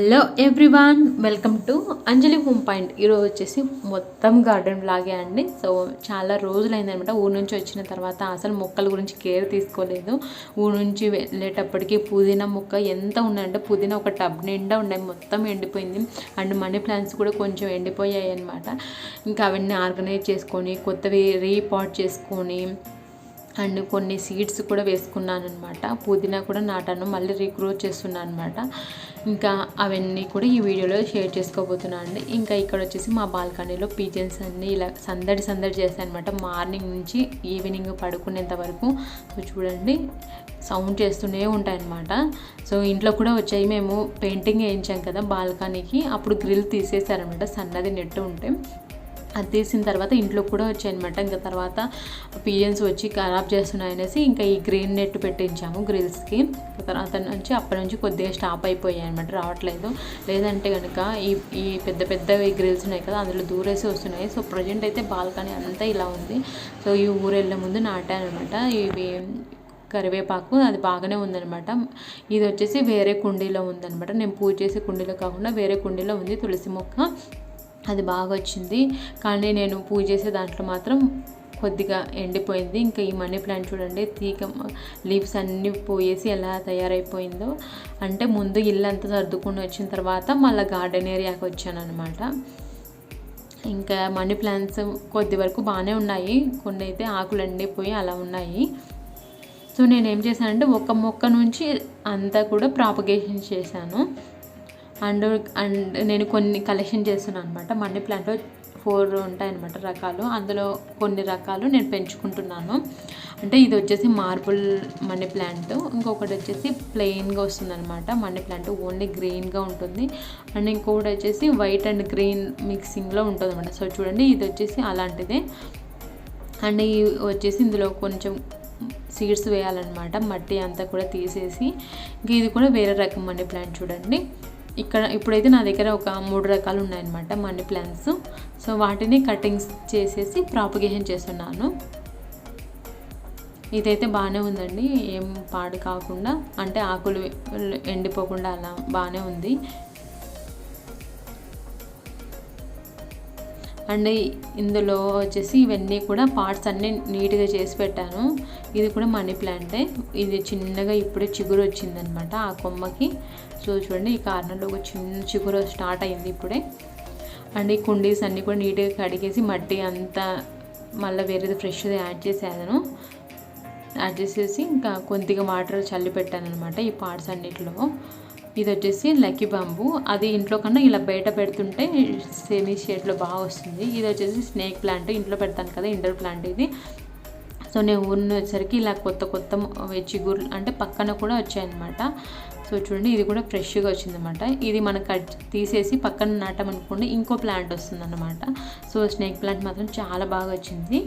Hello everyone, welcome to Anjali home point. ఈరోజు వచ్చేసి మొత్తం గార్డెన్ లాగే అండి. సో చాలా రోజులైందనమాట ఊరు నుంచి వచ్చిన తర్వాత. అసలు మొక్కల గురించి కేర్ తీసుకోలేదు. ఊరు నుంచి వెళ్ళేటప్పటికి పుదీనా మొక్క ఎంత ఉన్నాయంటే పుదీనా ఒక టబ్ నిండా ఉన్నాయి, మొత్తం ఎండిపోయింది. అండ్ మనీ ప్లాంట్స్ కూడా కొంచెం ఎండిపోయాయి అనమాట. ఇంకా అవన్నీ ఆర్గనైజ్ చేసుకొని కొత్తవి రీపాట్ చేసుకొని అండ్ కొన్ని సీడ్స్ కూడా వేసుకున్నాను అనమాట. పుదీనా కూడా నాటాను, మళ్ళీ రీగ్రోత్ చేస్తున్నాను అనమాట. ఇంకా అవన్నీ కూడా ఈ వీడియోలో షేర్ చేసుకోబోతున్నాను అండి. ఇంకా ఇక్కడ వచ్చేసి మా బాల్కనీలో పీజన్స్ అన్నీ ఇలా సందడి చేస్తాయి అనమాట, మార్నింగ్ నుంచి ఈవినింగ్ పడుకునేంత వరకు. సో చూడండి, సౌండ్ చేస్తూనే ఉంటాయన్నమాట. సో ఇంట్లో కూడా వచ్చాయి. మేము పెయింటింగ్ వేయించాం కదా బాల్కనీకి, అప్పుడు గ్రిల్ తీసేసారనమాట, సన్నది నెట్ ఉంటే అది తీసిన తర్వాత ఇంట్లో కూడా వచ్చాయన్నమాట. ఇంకా తర్వాత పిఎన్స్ వచ్చి ఖరాబ్ చేస్తున్నాయనేసి ఇంకా ఈ గ్రీన్ నెట్ పెట్టించాము గ్రిల్స్కి. తర్వాత నుంచి అప్పటి నుంచి కొద్దిగా స్టాప్ అయిపోయాయి అనమాట, రావట్లేదు. లేదంటే కనుక ఈ పెద్ద గ్రిల్స్ ఉన్నాయి కదా, అందులో దూరేసి వస్తున్నాయి. సో ప్రజెంట్ అయితే బాల్కనీ అంతా ఇలా ఉంది. సో ఈ ఊరు వెళ్ళే ముందు నాటానమాట ఇవి కరివేపాకు, అది బాగానే ఉందనమాట. ఇది వచ్చేసి వేరే కుండీలో ఉందనమాట, నేను పూజ చేసే కుండీలో కాకుండా వేరే కుండీలో ఉంది తులసి మొక్క. అది బాగా వచ్చింది, కానీ నేను పూజ చేసే దాంట్లో మాత్రం కొద్దిగా ఎండిపోయింది. ఇంకా ఈ మనీ ప్లాంట్ చూడండి, తీగ లీవ్స్ అన్నీ పోయేసి ఎలా తయారైపోయిందో. అంటే ముందు ఇల్లు అంతా సర్దుకుని వచ్చిన తర్వాత మళ్ళీ గార్డెన్ ఏరియాకి వచ్చాను అనమాట. ఇంకా మనీ ప్లాంట్స్ కొద్ది వరకు బాగానే ఉన్నాయి, కొన్ని అయితే ఆకులు ఎండిపోయి అలా ఉన్నాయి. సో నేనేం చేశానంటే ఒక మొక్క నుంచి అంతా కూడా ప్రాపగేషన్ చేశాను. అండ్ నేను కొన్ని కలెక్షన్ చేస్తున్నాను అనమాట. మనీ ప్లాంట్లో 4 ఉంటాయన్నమాట రకాలు, అందులో కొన్ని రకాలు నేను పెంచుకుంటున్నాను. అంటే ఇది వచ్చేసి మార్బుల్ మనీ ప్లాంట్, ఇంకొకటి వచ్చేసి ప్లెయిన్గా వస్తుంది అనమాట మనీ ప్లాంట్, ఓన్లీ గ్రీన్గా ఉంటుంది. అండ్ ఇంకొకటి వచ్చేసి వైట్ అండ్ గ్రీన్ మిక్సింగ్లో ఉంటుంది అనమాట. సో చూడండి, ఇది వచ్చేసి అలాంటిదే. అండ్ ఈ వచ్చేసి ఇందులో కొంచెం సీడ్స్ వేయాలన్నమాట, మట్టి అంతా కూడా తీసేసి. ఇంక ఇది కూడా వేరే రకం మనీ ప్లాంట్ చూడండి. ఇక్కడ ఇప్పుడైతే నా దగ్గర ఒక 3 రకాలు ఉన్నాయన్నమాట మనీ ప్లాంట్స్. సో వాటిని కటింగ్స్ చేసేసి ప్రాపగేషన్ చేస్తున్నాను. ఇదైతే బాగానే ఉందండి, ఏం పాడు కాకుండా, అంటే ఆకులు ఎండిపోకుండా అలా బాగానే ఉంది. అండ్ ఇందులో వచ్చేసి ఇవన్నీ కూడా పార్ట్స్ అన్నీ నీట్గా చేసి పెట్టాను. ఇది కూడా మనీ ప్లాంటే, ఇది చిన్నగా ఇప్పుడే చిగురు వచ్చిందనమాట ఆ కొమ్మకి. సో చూడండి, ఈ కార్నర్లో ఒక చిన్న చిగురు స్టార్ట్ అయింది ఇప్పుడే. అండ్ ఈ కుండీస్ అన్నీ కూడా నీట్గా కడిగేసి మట్టి అంతా మళ్ళీ వేరేది ఫ్రెష్ది యాడ్ చేసేసి ఇంకా కొద్దిగా వాటర్ చల్లి పెట్టాను అనమాట ఈ పార్ట్స్ అన్నిటిలో. ఇది వచ్చేసి లక్కీ బాంబు, అది ఇంట్లో కన్నా ఇలా బయట పెడుతుంటే సెమీ షేడ్లో బాగా వస్తుంది. ఇది వచ్చేసి స్నేక్ ప్లాంట్, ఇంట్లో పెడతాను కదా ఇండోర్ ప్లాంట్ ఇది. సో నేను ఊరినొచ్చేసరికి ఇలా కొత్త చిగురు అంటే పక్కన కూడా వచ్చాయన్నమాట. సో చూడండి, ఇది కూడా ఫ్రెష్గా వచ్చిందన్నమాట. ఇది మనం కట్ తీసేసి పక్కన నాటామనుకోండి ఇంకో ప్లాంట్ వస్తుందన్నమాట. సో స్నేక్ ప్లాంట్ మాత్రం చాలా బాగా వచ్చింది.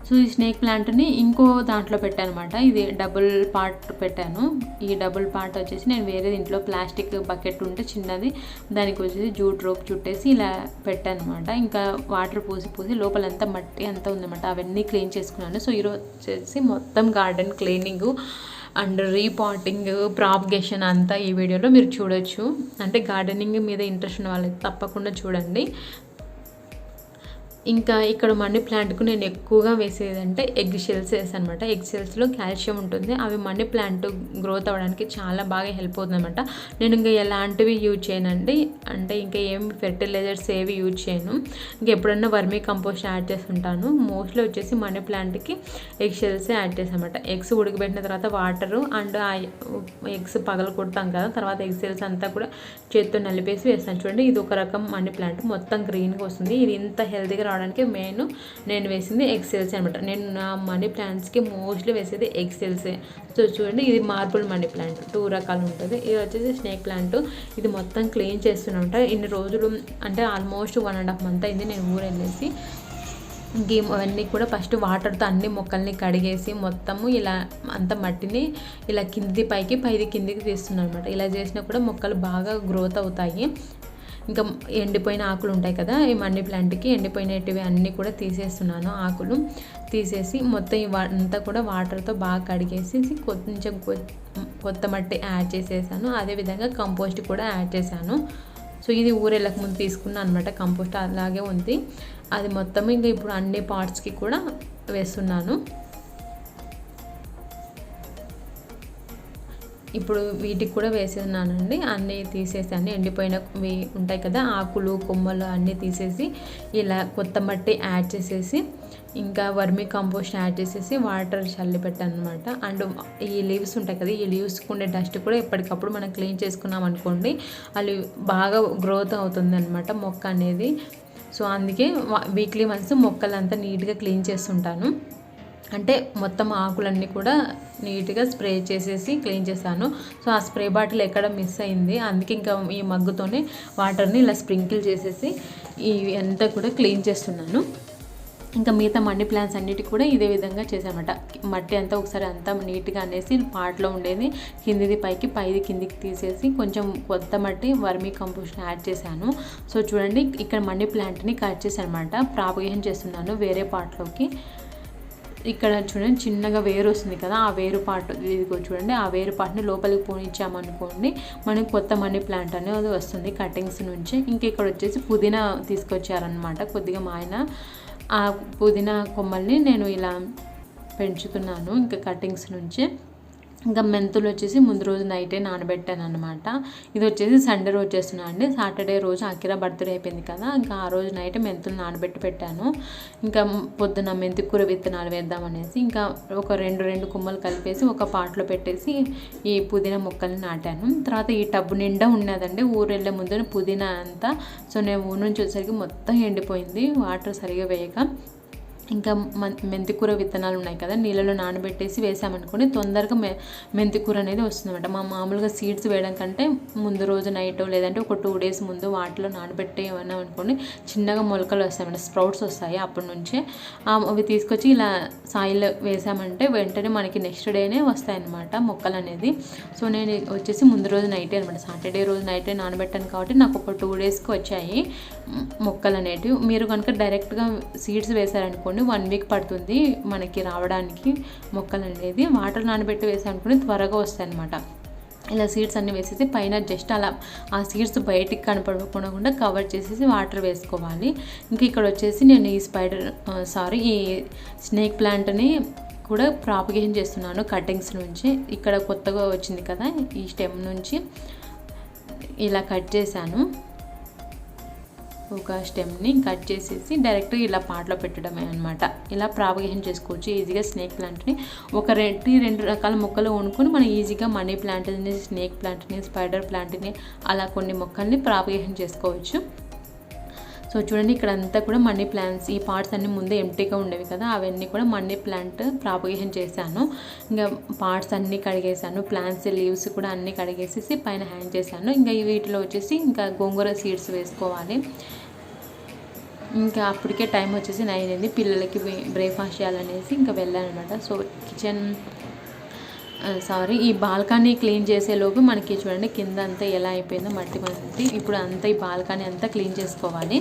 సో ఈ స్నేక్ ప్లాంట్ని ఇంకో దాంట్లో పెట్టాను అనమాట, ఇది డబుల్ పార్ట్ పెట్టాను. ఈ డబుల్ పార్ట్ వచ్చేసి నేను వేరే ఇంట్లో ప్లాస్టిక్ బకెట్ ఉంటే చిన్నది, దానికి వచ్చేసి జూట్ రోప్ చుట్టేసి ఇలా పెట్టాను అనమాట. ఇంకా వాటర్ పోసి లోపలంతా మట్టి అంతా ఉందన్నమాట, అవన్నీ క్లీన్ చేసుకున్నాను. సో ఈరోజు వచ్చేసి మొత్తం garden cleaning and repotting propagation అంతా ఈ వీడియోలో మీరు చూడొచ్చు. అంటే గార్డెనింగ్ మీద ఇంట్రెస్ట్ ఉన్న వాళ్ళకి తప్పకుండా చూడండి. ఇంకా ఇక్కడ మనీ ప్లాంట్కు నేను ఎక్కువగా వేసేదంటే ఎగ్ షెల్స్ వేసాను అనమాట. ఎగ్ షెల్స్లో కాల్షియం ఉంటుంది, అవి మనీ ప్లాంట్ గ్రోత్ అవ్వడానికి చాలా బాగా హెల్ప్ అవుతుంది అనమాట. నేను ఇంకా ఎలాంటివి యూజ్ చేయనండి, అంటే ఇంకా ఏం ఫెర్టిలైజర్స్ ఏవి యూజ్ చేయను. ఇంకా ఎప్పుడన్నా వర్మీ కంపోస్ట్ యాడ్ చేస్తుంటాను. మోస్ట్లీ వచ్చేసి మనీ ప్లాంట్కి ఎగ్ షెల్సే యాడ్ చేసామన్నమాట. ఎగ్స్ ఉడకబెట్టిన తర్వాత వాటరు అండ్ ఆ ఎగ్స్ పగలు కొడతాం కదా, తర్వాత ఎగ్ షెల్స్ అంతా కూడా చేత్తో నలిపేసి వేస్తాను. చూడండి, ఇది ఒక రకం మనీ ప్లాంట్, మొత్తం గ్రీన్గా వస్తుంది. ఇది ఇంత హెల్తీగా రావడానికి నేను వేసింది ఎగ్ షెల్స్ అనమాట. నేను నా మనీ ప్లాంట్స్కి మోస్ట్లీ వేసేది ఎగ్ షెల్సే. సో చూడండి, ఇది మార్బుల్ మనీ ప్లాంట్ 2 రకాలు ఉంటుంది. ఇది వచ్చేసి స్నేక్ ప్లాంట్, ఇది మొత్తం క్లీన్ చేస్తున్నమాట. ఇన్ని రోజులు అంటే ఆల్మోస్ట్ 1.5 month అయింది నేను ఊరు వెళ్ళేసి. అవన్నీ కూడా ఫస్ట్ వాటర్తో అన్ని మొక్కల్ని కడిగేసి మొత్తము ఇలా అంత మట్టిని ఇలా కింది పైకి కిందికి తీస్తున్నాను అనమాట. ఇలా చేసినా కూడా మొక్కలు బాగా గ్రోత్ అవుతాయి. ఇంకా ఎండిపోయిన ఆకులు ఉంటాయి కదా ఈ మనీ ప్లాంట్కి, ఎండిపోయినవి అన్నీ కూడా తీసేస్తున్నాను. ఆకులు తీసేసి మొత్తం ఇవంతా కూడా వాటర్తో బాగా కడిగేసి కొంచెం కొత్త మట్టి యాడ్ చేసేసాను. అదేవిధంగా కంపోస్ట్ కూడా యాడ్ చేశాను. సో ఇది ఊరెళ్ళక ముందు తీసుకున్నాను అనమాట. కంపోస్ట్ అలాగే ఉంది. అది మొత్తం ఇంకా ఇప్పుడు అన్ని పార్ట్స్కి కూడా వేస్తున్నాను. ఇప్పుడు వీటికి కూడా వేసేస్తున్నానండి. అన్నీ తీసేసాను. ఎండిపోయినవి ఉంటాయి కదా ఆకులు కొమ్మలు అన్నీ తీసేసి ఇలా కొత్త మట్టి యాడ్ చేసేసి ఇంకా వర్మీ కంపోస్ట్ యాడ్ చేసేసి వాటర్ చల్లి పెట్టాను అనమాట. అండ్ ఈ లీవ్స్ ఉంటాయి కదా ఈ లీవ్స్కి ఉండే డస్ట్ కూడా ఎప్పటికప్పుడు మనం క్లీన్ చేసుకున్నాం అనుకోండి అది బాగా గ్రోత్ అవుతుంది అనమాట మొక్క అనేది. సో అందుకే వీక్లీ వన్స్ మొక్కలంతా నీట్గా క్లీన్ చేస్తుంటాను. అంటే మొత్తం ఆకులన్నీ కూడా నీట్గా స్ప్రే చేసేసి క్లీన్ చేశాను. సో ఆ స్ప్రే బాటిల్ ఎక్కడ మిస్ అయింది, అందుకే ఇంకా ఈ మగ్గుతోనే వాటర్ని ఇలా స్ప్రింకిల్ చేసేసి ఇవి అంతా కూడా క్లీన్ చేస్తున్నాను. ఇంకా మిగతా మనీ ప్లాంట్స్ అన్నిటి కూడా ఇదే విధంగా చేసామన్నమాట. మట్టి అంతా ఒకసారి అంతా నీట్గా అనేసి పాట్లో ఉండేది కిందిది పైకి పైది కిందికి తీసేసి కొంచెం కొత్త మట్టి వర్మీ కంపోస్ట్ యాడ్ చేశాను. సో చూడండి ఇక్కడ మనీ ప్లాంట్ని కట్ చేశాను అనమాట. ప్రాపగేషన్ చేస్తున్నాను వేరే పాట్లోకి. ఇక్కడ చూడండి చిన్నగా వేరు వస్తుంది కదా ఆ వేరు పార్ట్ ఇదిగో చూడండి ఆ వేరు పార్ట్ని లోపలికి పోనిచ్చామనుకోండి మనకి కొత్త మనీ ప్లాంట్ అనేది వస్తుంది కటింగ్స్ నుంచి. ఇంక ఇక్కడ వచ్చేసి పుదీనా తీసుకొచ్చారనమాట కొద్దిగా మా ఆయన. ఆ పుదీనా కొమ్మల్ని నేను ఇలా పెంచుతున్నాను ఇంకా కటింగ్స్ నుంచి. ఇంకా మెంతులు వచ్చేసి ముందు రోజు నైటే నానబెట్టాను అనమాట. ఇది వచ్చేసి సండే రోజు చేస్తున్నాను అండి. సాటర్డే రోజు అకిరా బర్త్డే అయిపోయింది కదా ఇంకా ఆ రోజు నైట్ మెంతులు నానబెట్టి పెట్టాను. ఇంకా పొద్దున మెంతి కూర విత్తనాలు వేద్దామనేసి ఇంకా ఒక రెండు కొమ్మలు కలిపేసి ఒక పాట్లో పెట్టేసి ఈ పుదీనా మొక్కల్ని నాటాను. తర్వాత ఈ టబ్బు నిండా ఉన్నదండి ఊరు వెళ్ళే ముందు పుదీనా అంతా. సో నేను ఊరు నుంచి వచ్చేసరికి మొత్తం ఎండిపోయింది వాటర్ సరిగా వేయక. ఇంకా మెంతికూర విత్తనాలు ఉన్నాయి కదా నీళ్ళలో నానబెట్టేసి వేసామనుకోండి తొందరగా మెంతికూర అనేది వస్తుందన్నమాట. మామూలుగా సీడ్స్ వేయడం కంటే ముందు రోజు నైట్ లేదంటే ఒక 2 days ముందు వాటిలో నానబెట్టి ఏమన్నా అనుకోండి చిన్నగా మొలకలు వస్తాయన్నమాట, స్ప్రౌట్స్ వస్తాయి. అప్పటి నుంచే అవి తీసుకొచ్చి ఇలా సాయిల్ వేసామంటే వెంటనే మనకి నెక్స్ట్ డేనే వస్తాయన్నమాట మొక్కలు అనేది. సో నేను వచ్చేసి ముందు రోజు నైటే అనమాట, సాటర్డే రోజు నైటే నానబెట్టాను కాబట్టి నాకు ఒక 2 daysకి వచ్చాయి మొక్కలు అనేటివి. మీరు కనుక డైరెక్ట్గా సీడ్స్ వేసారనుకోండి 1 week పడుతుంది మనకి రావడానికి మొక్కలు అనేది. వాటర్ నానబెట్టి వేసామనుకుని త్వరగా వస్తాయి అనమాట. ఇలా సీడ్స్ అన్నీ వేసేసి పైన జస్ట్ అలా ఆ సీడ్స్ బయటికి కనపడకుండా కవర్ చేసేసి వాటర్ వేసుకోవాలి. ఇంకా ఇక్కడ వచ్చేసి నేను ఈ స్నేక్ ప్లాంట్ని కూడా ప్రాపగేషన్ చేస్తున్నాను కటింగ్స్ నుంచి. ఇక్కడ కొత్తగా వచ్చింది కదా ఈ స్టెమ్ నుంచి ఇలా కట్ చేశాను. ఒక స్టెమ్ని కట్ చేసేసి డైరెక్ట్గా ఇలా పాట్లో పెట్టడమే అనమాట. ఇలా ప్రాపగేషన్ చేసుకోవచ్చు ఈజీగా స్నేక్ ప్లాంట్ని. ఒక 2 రకాల మొక్కలు కొనుక్కొని మనం ఈజీగా మనీ ప్లాంట్ని, స్నేక్ ప్లాంట్ని, స్పైడర్ ప్లాంట్ని అలా కొన్ని మొక్కల్ని ప్రాపగేషన్ చేసుకోవచ్చు. సో చూడండి ఇక్కడ అంతా కూడా మనీ ప్లాంట్స్ ఈ పార్ట్స్ అన్నీ ముందే ఎంటీగా ఉండేవి కదా అవన్నీ కూడా మనీ ప్లాంట్ ప్రాపగేషన్ చేశాను. ఇంకా పార్ట్స్ అన్నీ కడిగేసాను, ప్లాంట్స్ లీవ్స్ కూడా అన్నీ కడిగేసేసి పైన హ్యాంగ్ చేశాను. ఇంకా వీటిలో వచ్చేసి ఇంకా గోంగూర సీడ్స్ వేసుకోవాలి. ఇంకా అప్పటికే టైం వచ్చేసి 9 అయింది, పిల్లలకి బ్రేక్ఫాస్ట్ చేయాలనేసి ఇంకా వెళ్ళాను అనమాట. సో ఈ బాల్కనీ క్లీన్ చేసేలోపు మనకి చూడండి కింద అంతా ఎలా అయిపోయిందో మట్టి. ఇప్పుడు అంతా ఈ బాల్కనీ అంతా క్లీన్ చేసుకోవాలి.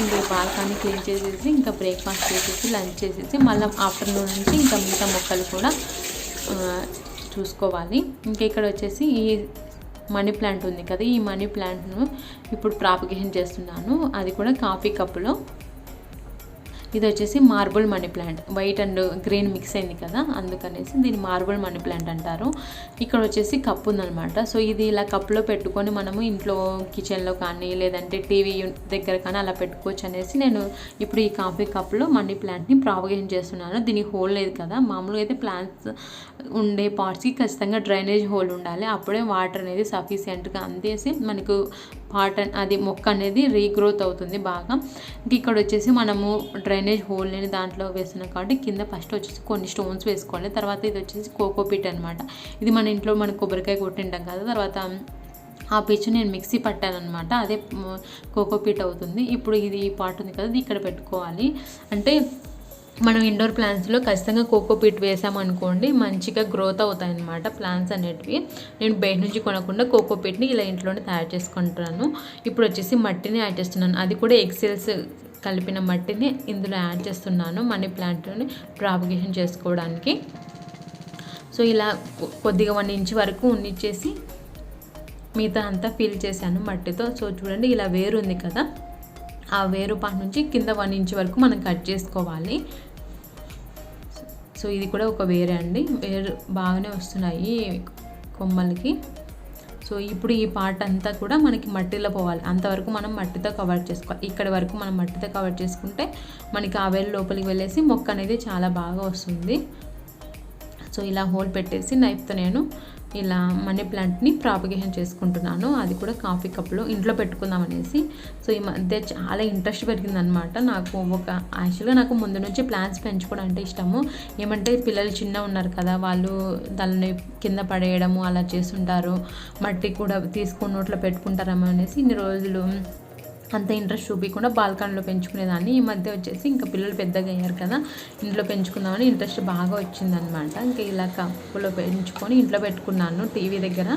ఈ బాల్కనీ క్లీన్ చేసేసి ఇంకా బ్రేక్ఫాస్ట్ చేసేసి లంచ్ చేసేసి మళ్ళీ ఆఫ్టర్నూన్ నుంచి ఇంకా మిగతా మొక్కలు కూడా చూసుకోవాలి. ఇంకా ఇక్కడ వచ్చేసి ఈ మనీ ప్లాంట్ ఉంది కదా ఈ మనీ ప్లాంట్ను ఇప్పుడు ప్రాపగేషన్ చేస్తున్నాను. అది కూడా కాఫీ కప్పులో. ఇది వచ్చేసి marble money plant, white and green mix అయింది కదా అందుకనేసి దీన్ని మార్బుల్ మనీ ప్లాంట్ అంటారు. ఇక్కడ వచ్చేసి కప్పు ఉందన్నమాట. సో ఇది ఇలా కప్పులో పెట్టుకొని మనము ఇంట్లో కిచెన్లో కానీ లేదంటే టీవీ దగ్గర కానీ అలా పెట్టుకోవచ్చు అనేసి నేను ఇప్పుడు ఈ కాఫీ కప్లో మనీ ప్లాంట్ని ప్రాపగేషన్ చేస్తున్నాను. దీనికి హోల్ లేదు కదా, మామూలుగా అయితే ప్లాంట్స్ ఉండే పార్ట్స్కి ఖచ్చితంగా డ్రైనేజ్ హోల్ ఉండాలి, అప్పుడే వాటర్ అనేది సఫిషియెంట్గా అందేసి మనకు అది మొక్క అనేది రీగ్రోత్ అవుతుంది బాగా. ఇక్కడ వచ్చేసి మనము డ్రైనేజ్ హోల్ లేని దాంట్లో వేస్తున్నాం కాబట్టి కింద ఫస్ట్ వచ్చేసి కొన్ని స్టోన్స్ వేసుకోవాలి. తర్వాత ఇది వచ్చేసి కోకోపీట్ అనమాట. ఇది మన ఇంట్లో మనం కొబ్బరికాయ కొట్టింటాం కదా, తర్వాత ఆ పిచ్చు నేను మిక్సీ పట్టాను అనమాట, అదే కోకోపీట్ అవుతుంది. ఇప్పుడు ఇది ఈ పార్ట్ ఉంది కదా ఇది ఇక్కడ పెట్టుకోవాలి. అంటే మనం ఇండోర్ ప్లాంట్స్లో ఖచ్చితంగా కోకోపీట్ వేసామనుకోండి మంచిగా గ్రోత్ అవుతాయి అన్నమాట ప్లాంట్స్ అనేటివి. నేను బయట నుంచి కొనకుండా కోకోపీట్ని ఇలా ఇంట్లోనే తయారు చేసుకుంటున్నాను. ఇప్పుడు వచ్చేసి మట్టిని యాడ్ చేస్తున్నాను, అది కూడా ఎక్సెల్స్ కలిపిన మట్టిని ఇందులో యాడ్ చేస్తున్నాను మనీ ప్లాంట్ని ప్రాపగేషన్ చేసుకోవడానికి. సో ఇలా కొద్దిగా 1 ఇంచ్ వరకు ఉన్నిచ్చేసి మిగతా అంతా ఫిల్ చేశాను మట్టితో. సో చూడండి ఇలా వేరు ఉంది కదా, ఆ వేరు పాటు నుంచి కింద 1 ఇంచ్ వరకు మనం కట్ చేసుకోవాలి. సో ఇది కూడా ఒక వేరే అండి, వేరు బాగానే వస్తున్నాయి కొమ్మలకి. సో ఇప్పుడు ఈ పార్ట్ అంతా కూడా మనకి మట్టిలో పోవాలి, అంతవరకు మనం మట్టితో కవర్ చేసుకోవాలి. ఇక్కడి వరకు మనం మట్టితో కవర్ చేసుకుంటే మనకి ఆ వేరు లోపలికి వెళ్ళేసి మొక్క అనేది చాలా బాగా వస్తుంది. సో ఇలా హోల్ పెట్టేసి నైఫ్తో నేను ఇలా మనీ ప్లాంట్ని ప్రాపగేషన్ చేసుకుంటున్నాను, అది కూడా కాఫీ కప్లో ఇంట్లో పెట్టుకుందాం అనేసి. సో ఈ మధ్య చాలా ఇంట్రెస్ట్ పెరిగిందనమాట నాకు. యాక్చువల్గా నాకు ముందు నుంచి ప్లాంట్స్ పెంచుకోవడం అంటే ఇష్టము. ఏమంటే పిల్లలు చిన్న ఉన్నారు కదా, వాళ్ళు దాన్ని కింద పడేయడము అలా చేస్తుంటారు, మట్టి కూడా తీసుకొని నోట్లో పెట్టుకుంటారేమో అనేసి ఇన్ని రోజులు అంత ఇంట్రెస్ట్ చూపించకుండా బాల్కనీలో పెంచుకునేదాన్ని. ఈ మధ్య వచ్చేసి ఇంకా పిల్లలు పెద్దగా అయ్యారు కదా, ఇంట్లో పెంచుకుందామని ఇంట్రెస్ట్ బాగా వచ్చిందనమాట. ఇంకా ఇలా కప్పులో పెంచుకొని ఇంట్లో పెట్టుకున్నాను టీవీ దగ్గర.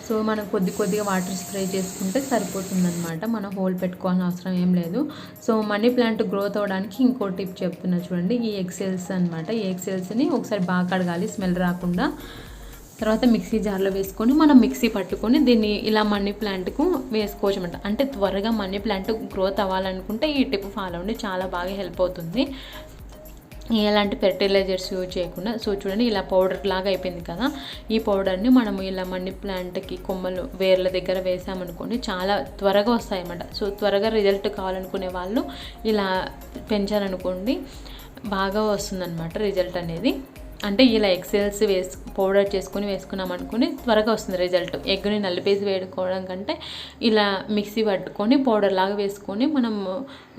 సో మనం కొద్దిగా వాటర్ స్ప్రే చేసుకుంటే సరిపోతుందన్నమాట, మనం హోల్ పెట్టుకోవాల్సిన అవసరం ఏం లేదు. సో మనీ ప్లాంట్ గ్రోత్ అవ్వడానికి ఇంకో టిప్ చెప్తున్నా చూడండి, ఈ ఎగ్సెల్స్ అనమాట. ఈ ఎగ్సెల్స్ని ఒకసారి బాగా కడగాలి స్మెల్ రాకుండా. తర్వాత మిక్సీ జార్లో వేసుకొని మనం మిక్సీ పట్టుకొని దీన్ని ఇలా మనీ ప్లాంట్కు వేసుకోవచ్చు అనమాట. అంటే త్వరగా మనీ ప్లాంట్ గ్రోత్ అవ్వాలనుకుంటే ఈ టిప్ ఫాలో అవ్వండి, చాలా బాగా హెల్ప్ అవుతుంది, ఎలాంటి ఫెర్టిలైజర్స్ యూజ్ చేయకుండా. సో చూడండి ఇలా పౌడర్ లాగా అయిపోయింది కదా, ఈ పౌడర్ని మనము ఇలా మనీ ప్లాంట్కి కొమ్మలు వేర్ల దగ్గర వేసామనుకోండి చాలా త్వరగా వస్తాయి అన్నమాట. సో త్వరగా రిజల్ట్ కావాలనుకునే వాళ్ళు ఇలా పెంచాలనుకోండి, బాగా వస్తుందన్నమాట రిజల్ట్ అనేది. అంటే ఇలా ఎక్సెల్స్ పౌడర్ చేసుకొని వేసుకున్నాం అనుకుని త్వరగా వస్తుంది రిజల్ట్. ఎగ్ని నలిపేసి వేడుకోవడం కంటే ఇలా మిక్సీ పట్టుకొని పౌడర్ లాగా వేసుకొని మనం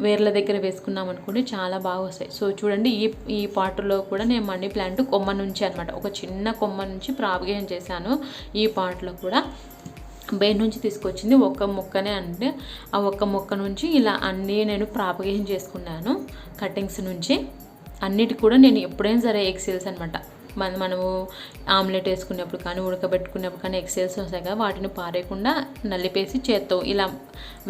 వేర్ల దగ్గర వేసుకున్నాం అనుకోండి చాలా బాగా వస్తాయి. సో చూడండి ఈ పాట్లో కూడా నేను మనీ ప్లాంట్ కొమ్మ నుంచి అనమాట, ఒక చిన్న కొమ్మ నుంచి ప్రాపగేషన్ చేశాను. ఈ పాట్లో కూడా బయట నుంచి తీసుకొచ్చింది ఒక్క మొక్కనే, అంటే ఆ ఒక్క మొక్క నుంచి ఇలా అన్నీ నేను ప్రాపగేషన్ చేసుకున్నాను కటింగ్స్ నుంచి. అన్నిటి కూడా నేను ఎప్పుడైనా సరే ఎగ్సెల్స్ అనమాట, మనము ఆమ్లెట్ వేసుకునేప్పుడు కానీ ఉడకబెట్టుకునేప్పుడు కానీ ఎగ్సెల్స్ వస్తాయి కదా, వాటిని పారేయకుండా నలిపేసి చేత్తో ఇలా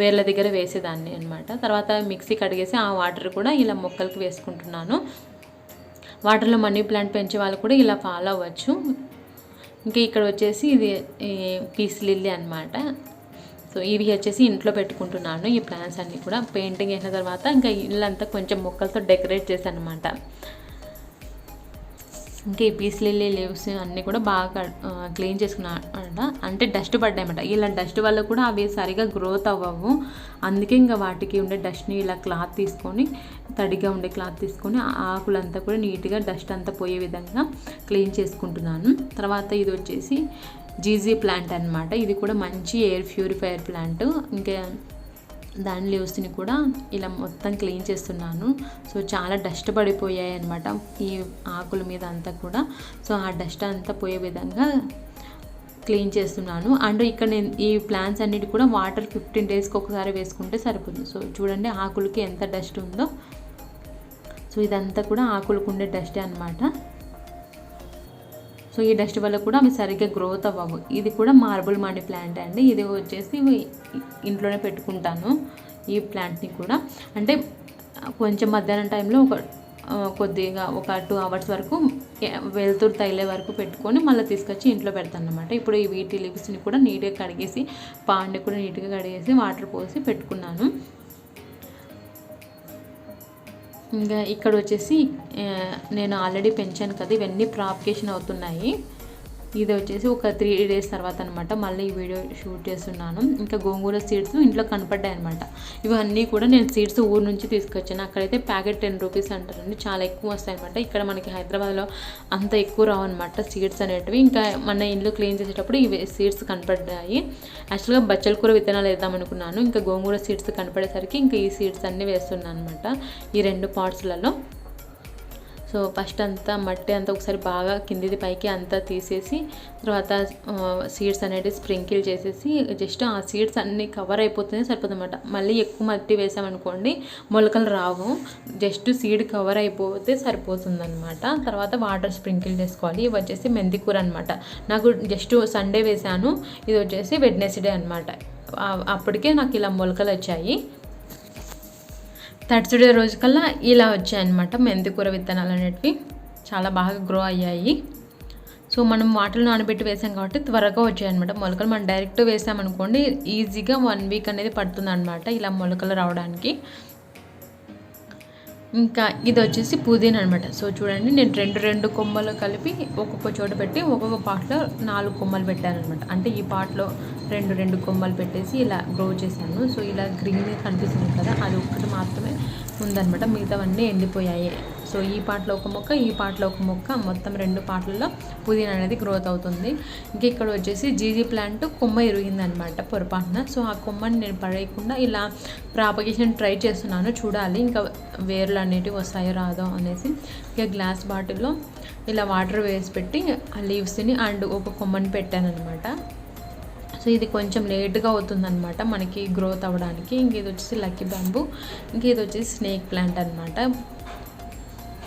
వేర్ల దగ్గర వేసేదాన్ని అనమాట. తర్వాత మిక్సీ కడిగేసి ఆ వాటర్ కూడా ఇలా మొక్కలకి వేసుకుంటున్నాను. వాటర్లో మనీ ప్లాంట్ పెంచే వాళ్ళు కూడా ఇలా ఫాలో అవ్వచ్చు. ఇంకా ఇక్కడ వచ్చేసి ఇది పీస్ లిల్లీ అనమాట. సో ఇవి వచ్చేసి ఇంట్లో పెట్టుకుంటున్నాను ఈ ప్లాంట్స్ అన్నీ కూడా. పెయింటింగ్ వేసిన తర్వాత ఇంకా ఇల్లంతా కొంచెం మొక్కలతో డెకరేట్ చేశాను అనమాట. ఇంకా ఈ పీస్ లిల్లీ లీవ్స్ అన్నీ కూడా బాగా క్లీన్ చేసుకున్నా, అంటే డస్ట్ పడ్డాయన్నమాట. ఇలా డస్ట్ వల్ల కూడా అవి సరిగా గ్రోత్ అవ్వవు, అందుకే ఇంకా వాటికి ఉండే డస్ట్ని ఇలా క్లాత్ తీసుకొని, తడిగా ఉండే క్లాత్ తీసుకొని ఆకులంతా కూడా నీట్గా డస్ట్ అంతా పోయే విధంగా క్లీన్ చేసుకుంటున్నాను. తర్వాత ఇది వచ్చేసి జీజీ ప్లాంట్ అనమాట, ఇది కూడా మంచి ఎయిర్ ప్యూరిఫైయర్ ప్లాంట్. ఇంకా దాని లీవ్స్ని కూడా ఇలా మొత్తం క్లీన్ చేస్తున్నాను. సో చాలా డస్ట్ పడిపోయాయి అనమాట ఈ ఆకుల మీద అంతా కూడా. సో ఆ డస్ట్ అంతా పోయే విధంగా క్లీన్ చేస్తున్నాను. అండ్ ఇక్కడ నేను ఈ ప్లాంట్స్ అన్నిటి కూడా వాటర్ 15 డేస్కి ఒకసారి వేసుకుంటే సరిపోతుంది. సో చూడండి ఆకులకి ఎంత డస్ట్ ఉందో. సో ఇదంతా కూడా ఆకులకు ఉండే డస్టే అనమాట. సో ఈ డస్ట్ వల్ల కూడా అవి సరిగ్గా గ్రోత్ అవ్వవు. ఇది కూడా మార్బుల్ మనీ ప్లాంట్ అండి, ఇది వచ్చేసి ఇంట్లోనే పెట్టుకుంటాను ఈ ప్లాంట్ని కూడా. అంటే కొంచెం మధ్యాహ్నం టైంలో కొద్దిగా ఒక 2 అవర్స్ వరకు వెలుతురు తగిలే వరకు పెట్టుకొని మళ్ళీ తీసుకొచ్చి ఇంట్లో పెడతాను అనమాట. ఇప్పుడు ఈ వీటి లీవ్స్ని కూడా నీట్గా కడిగేసి పాండ్ని కూడా నీట్గా కడిగేసి వాటర్ పోసి పెట్టుకున్నాను. ఇంకా ఇక్కడ వచ్చేసి నేను ఆల్రెడీ పెంచాను కదా, ఇవన్నీ ప్రాపగేషన్ అవుతున్నాయి. ఇది వచ్చేసి ఒక 3 days తర్వాత అనమాట మళ్ళీ ఈ వీడియో షూట్ చేస్తున్నాను. ఇంకా గోంగూర సీడ్స్ ఇంట్లో కనపడ్డాయి అనమాట. ఇవన్నీ కూడా నేను సీడ్స్ ఊరు నుంచి తీసుకొచ్చాను. అక్కడైతే ప్యాకెట్ 10 రూపీస్ అంటారండి, చాలా ఎక్కువ వస్తాయి అనమాట. ఇక్కడ మనకి హైదరాబాద్లో అంత ఎక్కువ రావు అనమాట సీడ్స్ అనేటివి. ఇంకా మన ఇల్లు క్లీన్ చేసేటప్పుడు ఇవి సీడ్స్ కనపడ్డాయి. యాక్చువల్గా బచ్చల కూర విత్తనాలు వేద్దాం అనుకున్నాను, ఇంకా గోంగూర సీడ్స్ కనపడేసరికి ఇంకా ఈ సీడ్స్ అన్నీ వేస్తున్నాను అనమాట ఈ 2 పాట్స్లలో. సో ఫస్ట్ అంతా మట్టి అంతా ఒకసారి బాగా కిందిది పైకి అంతా తీసేసి తర్వాత సీడ్స్ అనేది స్ప్రింకిల్ చేసేసి జస్ట్ ఆ సీడ్స్ అన్నీ కవర్ అయిపోతేనే సరిపోతుందన్నమాట. మళ్ళీ ఎక్కువ మట్టి వేసామనుకోండి మొలకలు రావు, జస్ట్ సీడ్ కవర్ అయిపోతే సరిపోతుందన్నమాట. తర్వాత వాటర్ స్ప్రింకిల్ చేసుకోవాలి. ఇవి వచ్చేసి మెంతి కూర అనమాట. నాకు జస్ట్ సండే వేసాను, ఇది వచ్చేసి వెడ్నెస్డే అనమాట. అప్పటికే నాకు ఇలా మొలకలు వచ్చాయి. థర్స్డే రోజు కల్లా ఇలా వచ్చాయన్నమాట మెంతికూర విత్తనాలు అనేటివి చాలా బాగా గ్రో అయ్యాయి. సో మనం వాటర్లో నానబెట్టి వేసాం కాబట్టి త్వరగా వచ్చాయన్నమాట మొలకలు. మనం డైరెక్ట్ వేసామనుకోండి ఈజీగా 1 వీక్ అనేది పడుతుంది అనమాట ఇలా మొలకలు రావడానికి. ఇంకా ఇది వచ్చేసి పుదీనా అనమాట. సో చూడండి నేను రెండు కొమ్మలు కలిపి ఒక్కొక్క చోట పెట్టి ఒక్కొక్క పాట్లో 4 కొమ్మలు పెట్టాను అనమాట. అంటే ఈ పాట్లో రెండు కొమ్మలు పెట్టేసి ఇలా గ్రో చేశాను. సో ఇలా గ్రీన్గా కనిపిస్తుంది కదా, అది ఒక్కటి మాత్రమే ఉందన్నమాట, మిగతావన్నీ ఎండిపోయాయి. సో ఈ పాటలో ఒక మొక్క, ఈ పాటలో ఒక మొక్క, మొత్తం 2 పాటలలో పుదీనా అనేది గ్రోత్ అవుతుంది. ఇంకా ఇక్కడ వచ్చేసి జీజీ ప్లాంట్ కొమ్మ ఇరిగిందనమాట పొరపాటున. సో ఆ కొమ్మని నేను పడేయకుండా ఇలా ప్రాపగేషన్ ట్రై చేస్తున్నాను, చూడాలి ఇంకా వేర్లు అనేటివి వస్తాయో రాదో అనేసి. ఇక గ్లాస్ బాటిల్లో ఇలా వాటర్ వేసి పెట్టి ఆ లీవ్స్ని అండ్ ఒక కొమ్మని పెట్టాను అనమాట. సో ఇది కొంచెం లేట్గా అవుతుందన్నమాట మనకి గ్రోత్ అవ్వడానికి. ఇంక ఇది వచ్చేసి లక్కీ బ్యాంబూ, ఇంక ఇది వచ్చేసి స్నేక్ ప్లాంట్ అనమాట.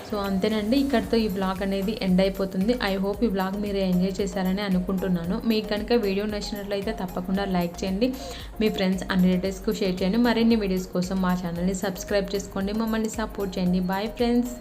సో అంతేనండి, ఇక్కడితో ఈ బ్లాగ్ అనేది ఎండ్ అయిపోతుంది. ఐ హోప్ ఈ బ్లాగ్ మీరు ఎంజాయ్ చేశారని అనుకుంటున్నాను. మీకు కనుక వీడియో నచ్చినట్లయితే తప్పకుండా లైక్ చేయండి, మీ ఫ్రెండ్స్ అండ్ రిలేటివ్స్కు షేర్ చేయండి. మరిన్ని వీడియోస్ కోసం మా ఛానల్ని సబ్స్క్రైబ్ చేసుకోండి, మమ్మల్ని సపోర్ట్ చేయండి. Bye friends.